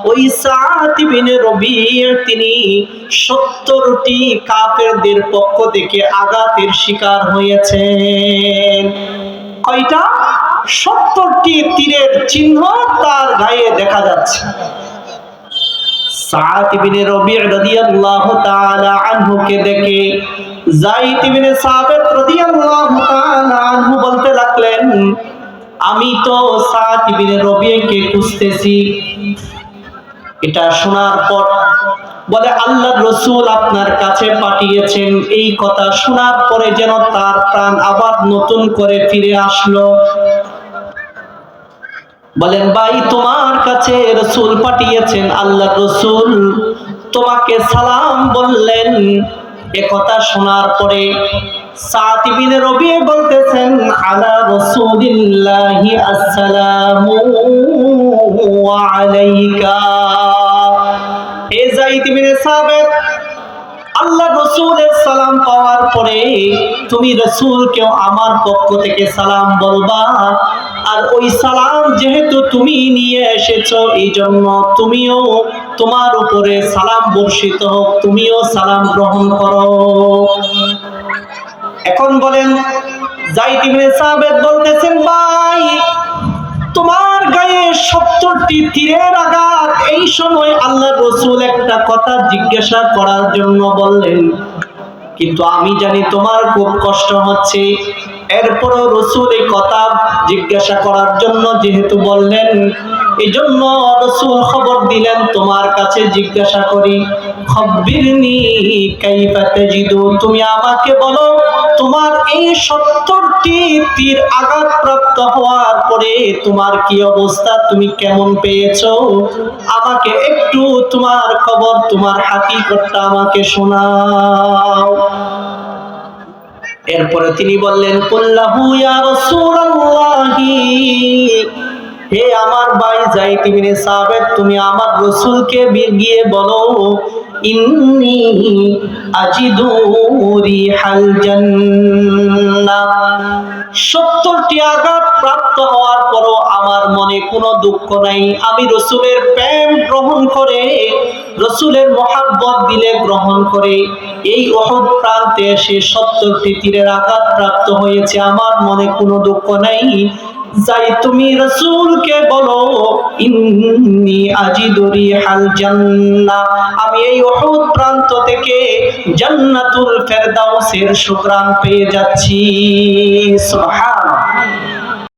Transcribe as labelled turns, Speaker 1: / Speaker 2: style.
Speaker 1: ওই সাআদ ইবনে রবীআ তিনি 70টি কাফেরদের পক্ষ থেকে আঘাতের শিকার হয়েছেন। কয়টা? 70টি তীরের চিহ্ন তার গায়ে দেখা যাচ্ছে। সাআদ ইবনে রবীআ রাদিয়াল্লাহু তাআলা আনহুকে দেখে যায়েদ ইবনে সাবিত রাদিয়াল্লাহু তাআলা আনহু বলতে লাগলেন, আমি তো সাআদ ইবনে রবীআকে খুঁজতেছি। এটা শোনার পর বলে, আল্লাহর রাসূল আপনার কাছে পাঠিয়েছেন। এই কথা শোনার পরে যেন তার প্রাণ আবার নতুন করে ফিরে আসলো। বলেন, ভাই তোমার কাছে রাসূল পাঠিয়েছেন, আল্লাহর রাসূল তোমাকে সালাম বললেন। এ কথা শোনার পরে সাআদ ইবনে রবীআ বলতেছেন, আলা রাসূলিল্লাহি আসসালামু আলাইকা। এ যায়েদ ইবনে সাবিত, আল্লাহর রাসূলের সালাম পাওয়ার পরে তুমি রাসূলকেও আমার পক্ষ থেকে সালাম বলবা। আর ওই সালাম যেহেতু তুমি নিয়ে এসেছো, এই জন্য তুমিও তোমার উপরে সালাম বর্ষিত হোক, তুমিও সালাম গ্রহণ করো। এখন বলেন, যায়েদ ইবনে সাবিত বলতেছেন, ভাই তোমার গায়ে 70টি তীরের আঘাত। এই সময় আল্লাহর রাসূল একটা কথা জিজ্ঞাসা করার জন্য বললেন, কিন্তু আমি জানি তোমার খুব কষ্ট হচ্ছে। এরপরও রাসূল এই কথা জিজ্ঞাসা করার জন্য যেহেতু বললেন, এই জন্য রাসূল খবর দিলেন, তোমার কাছে জিজ্ঞাসা করি, খব্বিরনি কাইফা তাজিদু, তুমি আমাকে বলো তোমার এই 70টি তীর আঘাতপ্রাপ্ত হওয়ার পরে তোমার কি অবস্থা, তুমি কেমন পেয়েছো? আমাকে একটু তোমার খবর, তোমার হাকিকতটা আমাকে শোনাও। এরপরে তিনি বললেন, কুল্লাহু ইয়া রাসূলুল্লাহি, হে আমার ভাই যায়েদ ইবনে সাবিত, তুমি আমার রাসূলকে গিয়ে বলো, ইন্নী আজিদু রিহাল জান্নাহ, 70টি আঘাত প্রাপ্ত হওয়ার পরও আমার মনে কোনো দুঃখ নাই। আমি রাসূলের প্রেম গ্রহণ করে, রাসূলের মহব্বত দিলে গ্রহণ করে এই উহুদ প্রান্তে এসে 70টি তীরের আঘাত প্রাপ্ত হয়েছে, আমার মনে কোনো দুঃখ নাই। যাই তুমি রাসূলকে বলো, ইন্নী আজিদু রিহাল জান্নাহ, আমি এই উহুদ প্রান্ত থেকে জান্নাতুল ফেরদাউসের সুঘ্রাণ পেয়ে যাচ্ছি। সুবহানাল্লাহ।